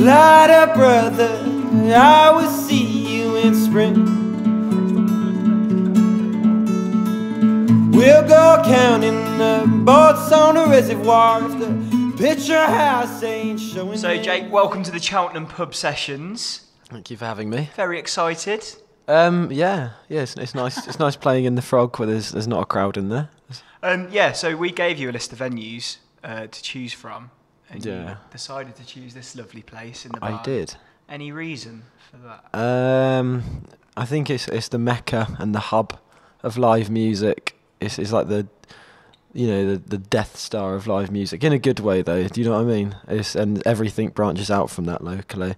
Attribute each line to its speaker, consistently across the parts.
Speaker 1: Lighter brother, I will see you in spring. We'll go counting the boats on the reservoirs. The picture house ain't showing.
Speaker 2: So Jake, welcome to the Cheltenham Pub Sessions.
Speaker 3: Thank you for having me.
Speaker 2: Very excited.
Speaker 3: Yeah, it's nice. It's nice playing in the Frog where there's not a crowd in there.
Speaker 2: Yeah, so we gave you a list of venues to choose from. And
Speaker 3: yeah.
Speaker 2: You decided to choose this lovely place in the bar.
Speaker 3: I did.
Speaker 2: Any reason for that?
Speaker 3: I think it's the mecca and the hub of live music. It's like the Death Star of live music in a good way though. Do you know what I mean? And everything branches out from that locally.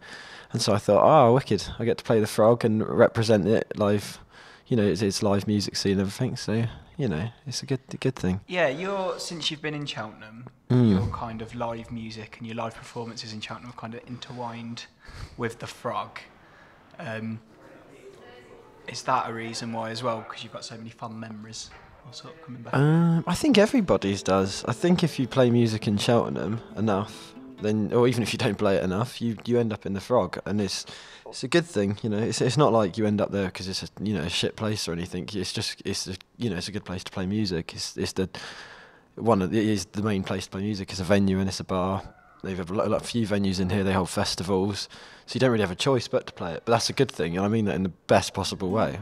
Speaker 3: And so I thought, oh, wicked! I get to play the Frog and represent it live. You know, it's live music scene and everything. So you know, it's a good thing.
Speaker 2: Yeah, since you've been in Cheltenham, your kind of live music and your live performances in Cheltenham have kind of intertwined with the Frog. Is that a reason why as well? Because you've got so many fun memories sort of coming back?
Speaker 3: I think everybody's does. I think if you play music in Cheltenham enough, then, or even if you don't play it enough, you end up in the Frog, and it's a good thing. You know, it's not like you end up there because it's a shit place or anything. It's a good place to play music. It is the main place to play music. It's a venue and it's a bar. They've a few venues in here. They hold festivals, so you don't really have a choice but to play it. But that's a good thing, and I mean that in the best possible way.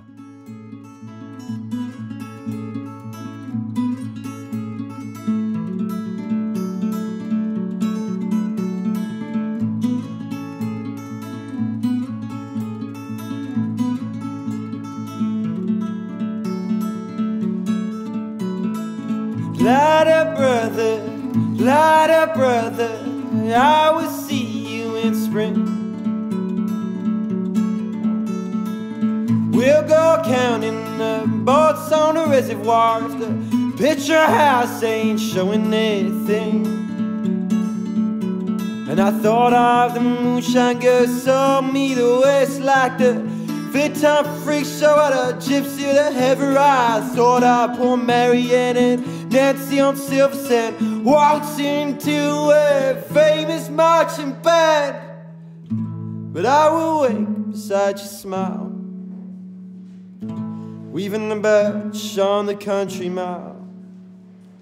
Speaker 1: Lighter brother, I will see you in spring. We'll go counting the boats on the reservoirs. The picture house ain't showing anything. And I thought of the moonshine girl saw me the west like the fit-time freak show at a gypsy that heavy eyes. Thought I poor Marianne and Nancy on silver sand waltzing to a famous marching band. But I will wait beside your smile, weaving the birch on the country mile,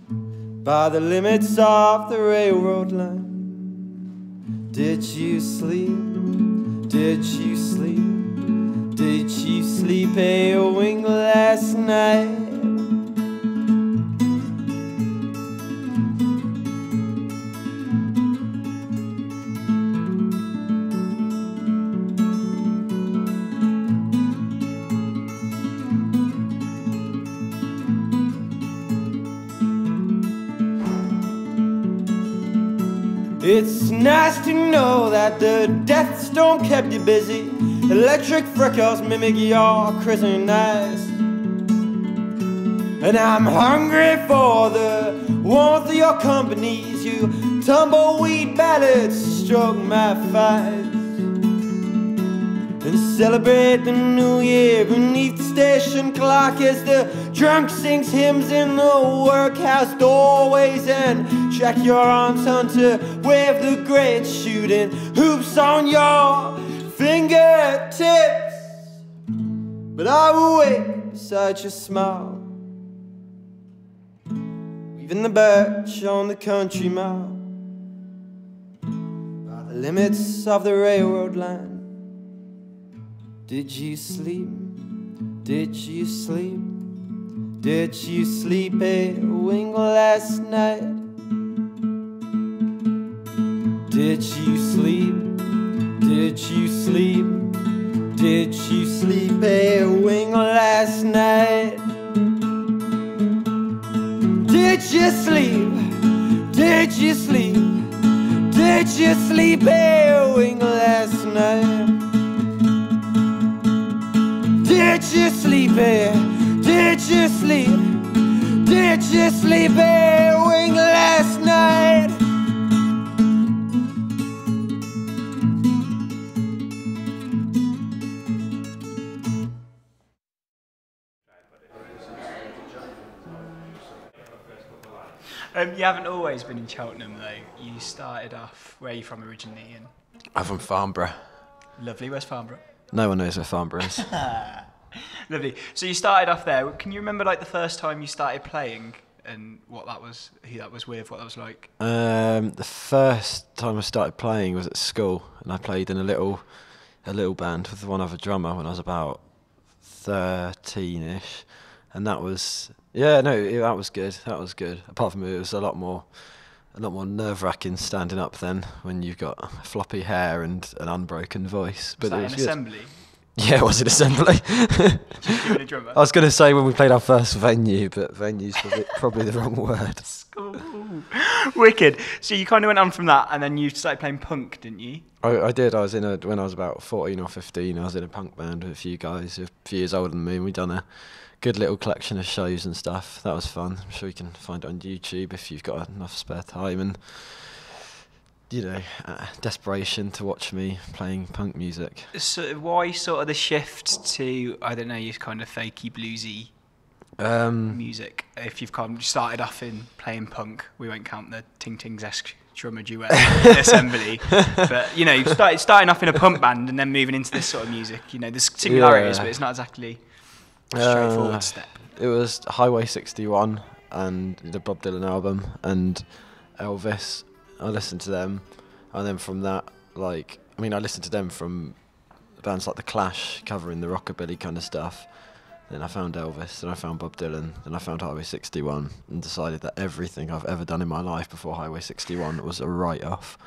Speaker 1: by the limits of the railroad line. Did you sleep? Did you sleep? Did you sleep a wink last night? It's nice to know that the death storm kept you busy. Electric freckles mimic your christening eyes. And I'm hungry for the warmth of your companies. You tumbleweed ballads stroke my thighs. And celebrate the new year beneath the station clock as the drunk sings hymns in the workhouse doorways. And track your arms, hunter, wave the great shooting hoops on your fingertips. But I will wait beside your smile, weaving the birch on the country mile, by the limits of the railroad line. Did you sleep? Did you sleep? Did you sleep a wink last night? Did you sleep? Did you sleep? Did you sleep a wink last night? Did you sleep? Did you sleep? Did you sleep a wink last night? Did you sleep here? Did you sleep? Did you sleep here wing last night?
Speaker 2: You haven't always been in Cheltenham though. You started off, where are you from originally? And
Speaker 3: I'm from Farnborough.
Speaker 2: lovely, where's Farnborough?
Speaker 3: No one knows where Farnborough is.
Speaker 2: Lovely. So you started off there. Can you remember like the first time you started playing and what that was, who that was with, what that was like?
Speaker 3: The first time I started playing was at school, and I played in a little band with one other drummer when I was about 13ish, and that was that was good. That was good. Apart from it was a lot more nerve-wracking standing up then when you've got floppy hair and an unbroken voice.
Speaker 2: Was
Speaker 3: But
Speaker 2: that
Speaker 3: it was
Speaker 2: in
Speaker 3: good.
Speaker 2: assembly?
Speaker 3: Yeah, it was an assembly.
Speaker 2: Just giving a drummer?
Speaker 3: I was going to say when we played our first venue, but venue's probably the wrong word.
Speaker 2: Ooh, wicked. So you kind of went on from that, and then you started playing punk, didn't you?
Speaker 3: I did. I was when I was about 14 or 15. I was in a punk band with a few guys a few years older than me, and we'd done a good little collection of shows and stuff. That was fun. I'm sure you can find it on YouTube if you've got enough spare time and desperation to watch me playing punk music.
Speaker 2: So why sort of the shift to, I don't know, you kind of fakey bluesy music? If you've kind of started off in playing punk, we won't count the Ting Tings-esque drummer duet in assembly, but you starting off in a punk band and then moving into this sort of music. There's similarities, but it's not exactly a straightforward step.
Speaker 3: It was Highway 61 and the Bob Dylan album and Elvis. I listened to them, and then from that, I listened to them from bands like The Clash covering the rockabilly kind of stuff. Then I found Elvis, then I found Bob Dylan, then I found Highway 61, and decided that everything I've ever done in my life before Highway 61 was a write-off,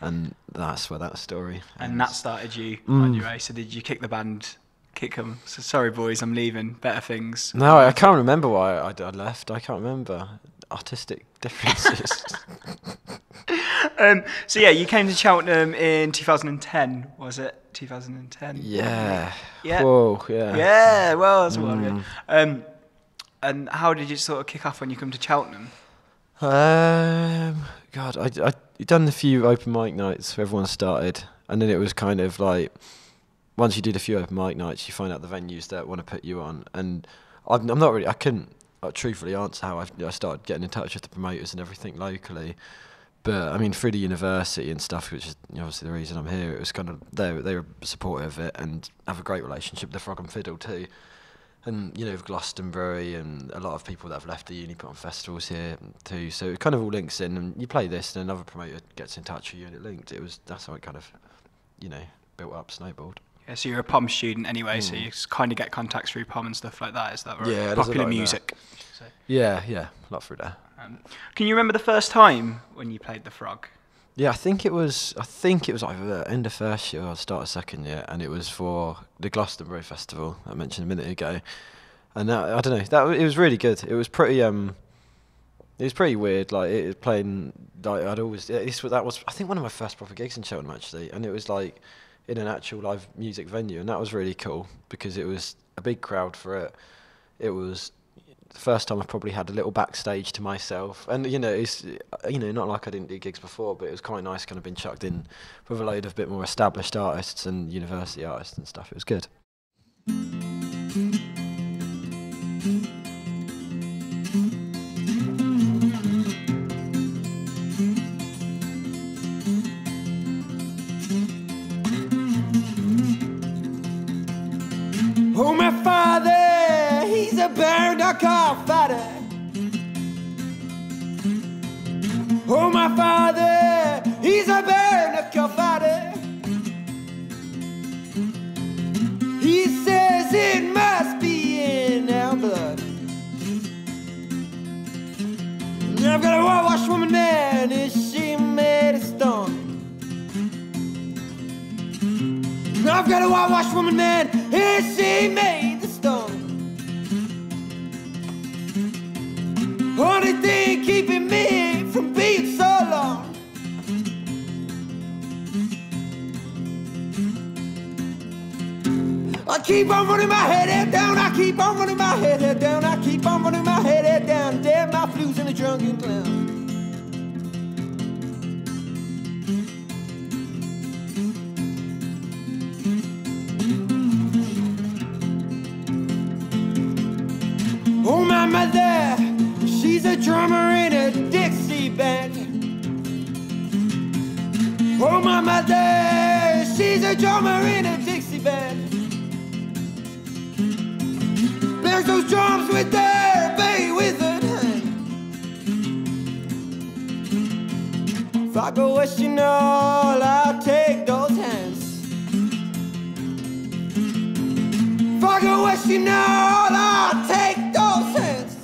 Speaker 3: and that's where that story ends.
Speaker 2: And that started you on your way. So did you kick the band? Kick them. So sorry, boys, I'm leaving. Better things.
Speaker 3: No, I can't remember why I left. I can't remember. Artistic differences.
Speaker 2: So yeah, you came to Cheltenham in 2010, was it? 2010?
Speaker 3: Yeah.
Speaker 2: Yeah.
Speaker 3: Whoa, yeah.
Speaker 2: Yeah, well, that's a while ago. And how did you sort of kick off when you come to Cheltenham?
Speaker 3: God, I done a few open mic nights where everyone started, and then it was kind of like, once you did a few open mic nights, you find out the venues that want to put you on. And I couldn't truthfully answer how I started getting in touch with the promoters and everything locally. But I mean, through the university and stuff, which is obviously the reason I'm here, it was kind of they were supportive of it and have a great relationship with the Frog Fiddle too. And with Glastonbury and a lot of people that have left the uni put on festivals here too. So it kind of all links in, and you play this, and another promoter gets in touch with you, and it linked. That's how it kind of built up, snowballed.
Speaker 2: Yeah, so you're a POM student anyway, so you kind of get contacts through POM and stuff like that. Is that right?
Speaker 3: Yeah,
Speaker 2: popular music.
Speaker 3: Yeah, a lot through there.
Speaker 2: Can you remember the first time when you played the Frog?
Speaker 3: Yeah, I think it was either the end of first year or start of second year, and it was for the Glastonbury Festival I mentioned a minute ago. And I don't know, it was really good. It was pretty weird. Like, it was playing. Like, that was I think one of my first proper gigs in Cheltenham actually, and it was like in an actual live music venue, and that was really cool because it was a big crowd for it. It was the first time I probably had a little backstage to myself, and it's not like I didn't do gigs before, but it was quite nice kind of being chucked in with a load of a bit more established artists and university artists and stuff. It was good.
Speaker 1: Oh, my father, he's a bare-knuckle fighter. Oh, my father, he's a bare-knuckle fighter. He says it must be in our blood. I've got a whitewash woman, man, is she made of stone? I've got a whitewash woman, man, is she made of stone? Only thing keeping me from being so long. keep on running my head down, I keep on running my head down, I keep on running my head down. Damn my blues and a drunken clown. Oh, my mother, she's a drummer in a Dixie band. Oh, my mother, she's a drummer in a Dixie band. There's those drums with their bay withered hand. If I go wishing all, I'll take those hands. If I go wishing all, I'll take those hands.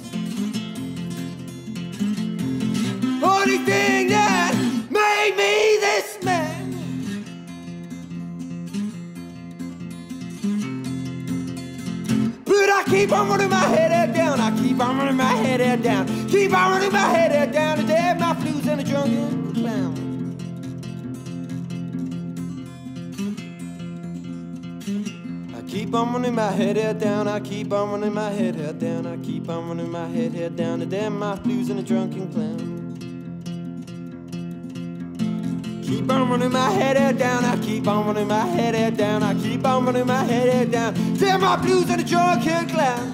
Speaker 1: Only thing that made me this man. But I keep on running my head down, I keep on running my head down, keep on running my head down, and damn my blues and a drunken clown. I keep on running my head down, I keep on running my head down, I keep on running my head down, and damn my blues and a drunken clown. Keep on running my head down, I keep on running my head down, I keep on running my head down. Damn my blues and a drunken clown.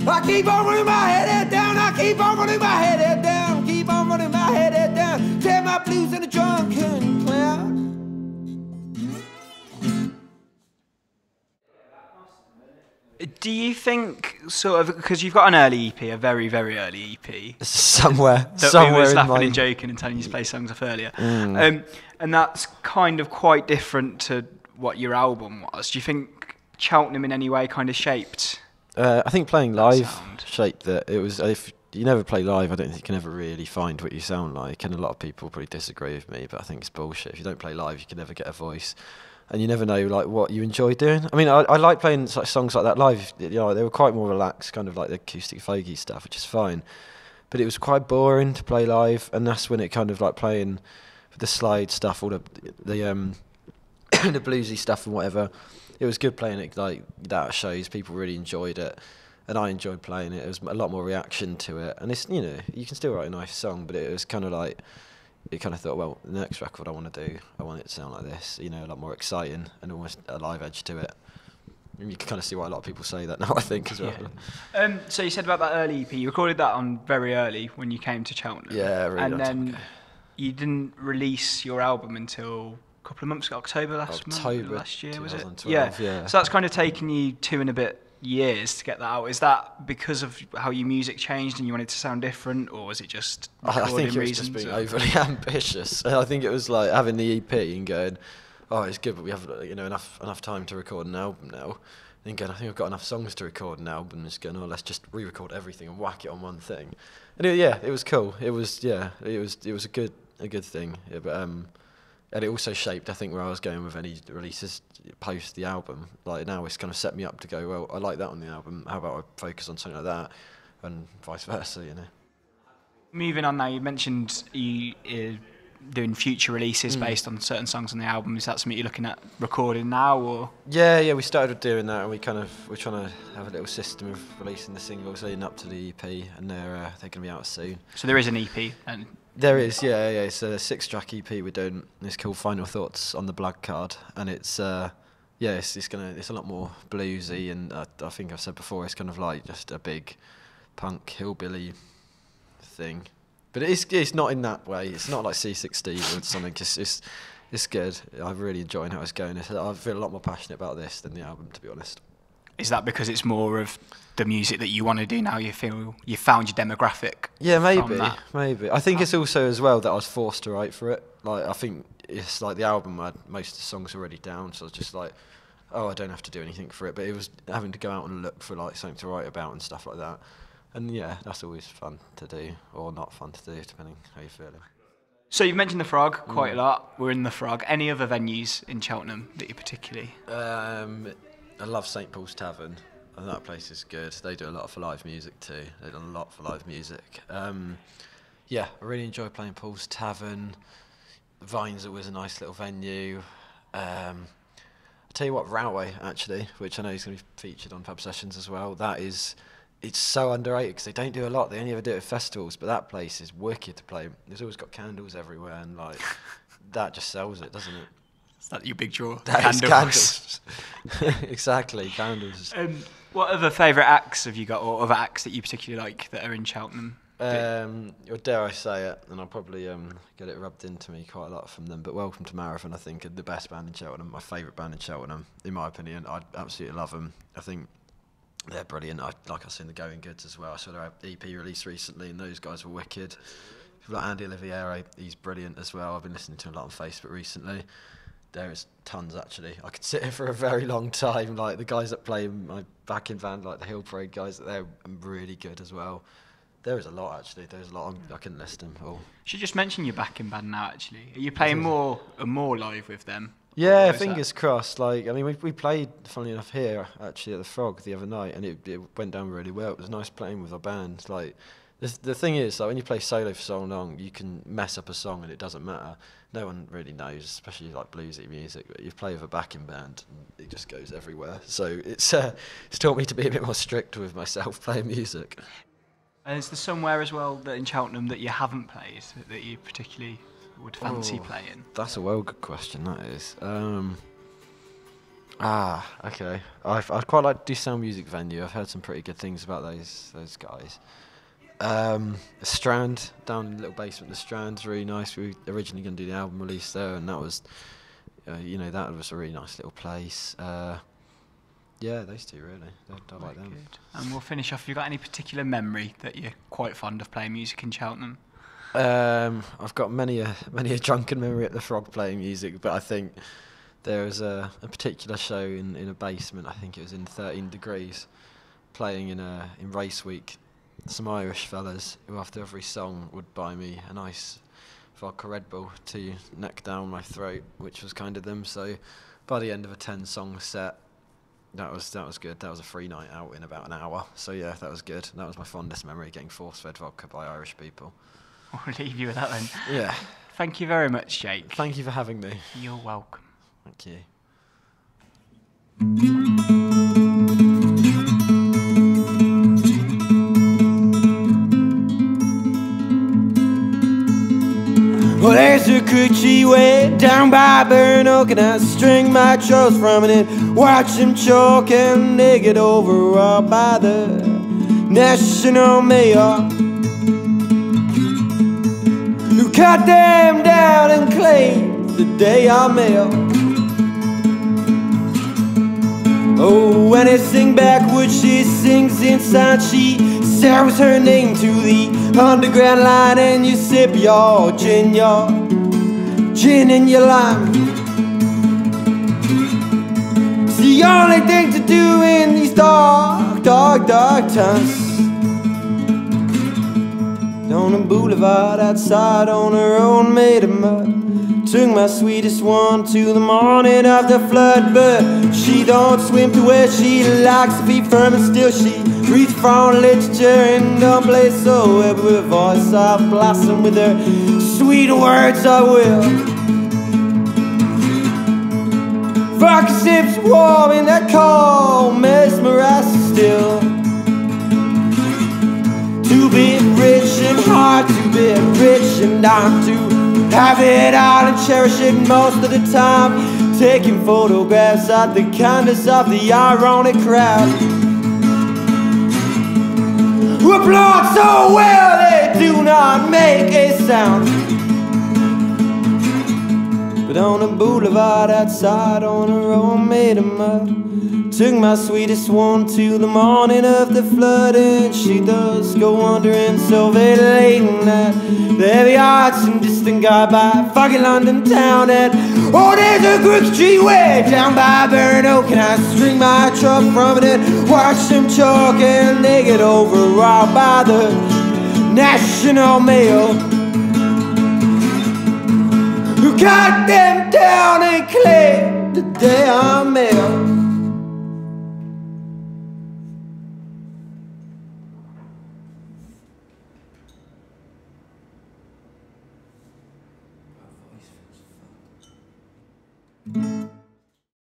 Speaker 1: I keep on running my head down, I keep on running my head down, keep on running my head down. Damn my blues and a drunken clown.
Speaker 2: Do you think, sort of, because you've got an early EP, a very, very early EP,
Speaker 3: somewhere
Speaker 2: that we was laughing and joking and telling you to play songs off earlier, and that's kind of quite different to what your album was. Do you think Cheltenham in any way kind of shaped?
Speaker 3: I think playing live shaped that. It was, if you never play live, I don't think you can ever really find what you sound like, and a lot of people probably disagree with me, but I think it's bullshit. If you don't play live, you can never get a voice. And you never know, like, what you enjoy doing. I mean, I like playing such songs like that live. You know, they were quite more relaxed, kind of like the acoustic folky stuff, which is fine. But it was quite boring to play live, and that's when it kind of like playing the slide stuff, all the the bluesy stuff and whatever. It was good playing it like that at shows. People really enjoyed it, and I enjoyed playing it. It was a lot more reaction to it, and it's, you know, you can still write a nice song, but it was kind of like, you kind of thought, well, the next record I want to do, I want it to sound like this, you know, a lot more exciting and almost a live edge to it. And you can kind of see why a lot of people say that now, I think, as well.
Speaker 2: Yeah. So you said about that early EP, you recorded that on very early when you came to Cheltenham.
Speaker 3: Yeah, really.
Speaker 2: And then you didn't release your album until a couple of months ago, October last year, was it? Yeah. So that's kind of taken you 2 and a bit years to get that out. Is that because of how your music changed and you wanted to sound different, or was it just
Speaker 3: I think it was just being overly ambitious. I think it was like having the EP and going, oh, it's good, but we have, you know, enough time to record an album now. And going, I think I've got enough songs to record an album. Just going, oh, let's just re-record everything and whack it on one thing. And it was cool. It was a good thing. Yeah, but and it also shaped, I think, where I was going with any releases post the album. Like now it's kind of set me up to go, well, I like that on the album, how about I focus on something like that, and vice versa, you know. Moving
Speaker 2: on now, you mentioned you doing future releases based on certain songs on the album. Is that something you're looking at recording now, or?
Speaker 3: Yeah, we started doing that, and we're trying to have a little system of releasing the singles leading up to the EP, and they're going to be out soon.
Speaker 2: So there is an EP, and
Speaker 3: there is, yeah. It's a 6-track EP we're doing. It's called Final Thoughts on the Black Card, and it's a lot more bluesy, and I think I've said before, it's kind of like just a big punk hillbilly thing. But it's not in that way. It's not like C16 or something. It's good. I'm really enjoying how it's going. I feel a lot more passionate about this than the album, to be honest.
Speaker 2: Is that because it's more of the music that you want to do now? You feel you found your demographic?
Speaker 3: Yeah, maybe. I think it's also as well that I was forced to write for it. Like, I think it's like the album, I had most of the songs already down, so I was just like, oh, I don't have to do anything for it. But it was having to go out and look for like something to write about and stuff like that. And yeah, that's always fun to do, or not fun to do, depending how you're feeling.
Speaker 2: So you've mentioned the Frog quite a lot. We're in the Frog. Any other venues in Cheltenham that you particularly?
Speaker 3: I love St Paul's Tavern, and that place is good. They do a lot for live music too. They do a lot for live music. Yeah, I really enjoy playing Paul's Tavern. Vine's always a nice little venue. tell you what, Railway actually, which I know is going to be featured on Pub Sessions as well. It's so underrated because they don't do a lot. They only ever do it at festivals, but that place is wicked to play. There's always got candles everywhere, and like that just sells it, doesn't it?
Speaker 2: Is that your big draw?
Speaker 3: Candles. Exactly, candles.
Speaker 2: What other favourite acts have you got, or other acts that you particularly like that are in Cheltenham?
Speaker 3: Or dare I say it, and I'll probably get it rubbed into me quite a lot from them, but Welcome to Marathon, I think, are the best band in Cheltenham, my favourite band in Cheltenham, in my opinion. I absolutely love them. I think they're brilliant. Like I seen the Going Goods as well. I saw their EP released recently, and those guys were wicked. People like Andy Oliviero, he's brilliant as well. I've been listening to him a lot on Facebook recently. There is tons, actually. I could sit here for a very long time. Like the guys that play in my backing band, like the Hill Parade guys, they're really good as well. There is a lot, actually. There's a lot. I couldn't list them all.
Speaker 2: Should just mention your backing band now, actually. Are you playing more live with them?
Speaker 3: Yeah, fingers crossed. Like, I mean, we played, funnily enough, here, actually, at the Frog the other night, and it went down really well. It was nice playing with our band. Like, the thing is, like, when you play solo for so long, you can mess up a song and it doesn't matter. No one really knows, especially like bluesy music, but you play with a backing band and it just goes everywhere. So it's taught me to be a bit more strict with myself playing music.
Speaker 2: Is there somewhere as well that in Cheltenham that you haven't played that you particularly would fancy playing? That's
Speaker 3: a well good question, that is. Okay. I'd quite like to do Sound Music Venue. I've heard some pretty good things about those guys. Strand, down in the little basement, the Strand's really nice. We were originally going to do the album release there, and that was, that was a really nice little place. Yeah, those two really. I like them.
Speaker 2: Good. And we'll finish off. Have you got any particular memory that you're quite fond of playing music in Cheltenham?
Speaker 3: I've got many a drunken memory at the Frog playing music, but I think there was a particular show in a basement. I think it was in 13 Degrees, playing in race week. Some Irish fellas who after every song would buy me a nice vodka Red Bull to neck down my throat, which was kind of them. So by the end of a 10-song set, that was good. That was a free night out in about an hour. So yeah, that was good. That was my fondest memory, getting force-fed vodka by Irish people.
Speaker 2: I'll leave you with that then.
Speaker 3: Yeah.
Speaker 2: Thank you very much, Jake.
Speaker 3: Thank you for having me.
Speaker 2: You're welcome.
Speaker 3: Thank you.
Speaker 1: Well, there's a creaky way down by Burn Oak, and I string my troubles from it and watch them choke, and they get overawed by the national mayor, who cut them down and claims that they are male. Oh, when they sing backwards, she sings inside. She serves her name to the underground line, and you sip your gin and your lime. It's the only thing to do in these dark times. On a boulevard outside on a road made of mud, took my sweetest one to the morning of the flood. But she don't swim to where she likes to be firm, and still she reads from literature and don't play so well. With her voice I blossom, with her sweet words I will. Vodka sips warm in that cold, mesmerized still. To be rich and hard to be rich, and I'm to have it all and cherish it most of the time, taking photographs at the kindness of the ironic crowd, who applaud so well they do not make a sound. But on a boulevard outside on a road made of mud, took my sweetest one to the morning of the flood, and she does go wandering so very late at night. The heavy hearts and distant guy by foggy London town, and oh, there's a crooked street way down by Burn Oak, and I string my truck from it and watch them choke, and they get overawed by the national mail, who cut them down and claim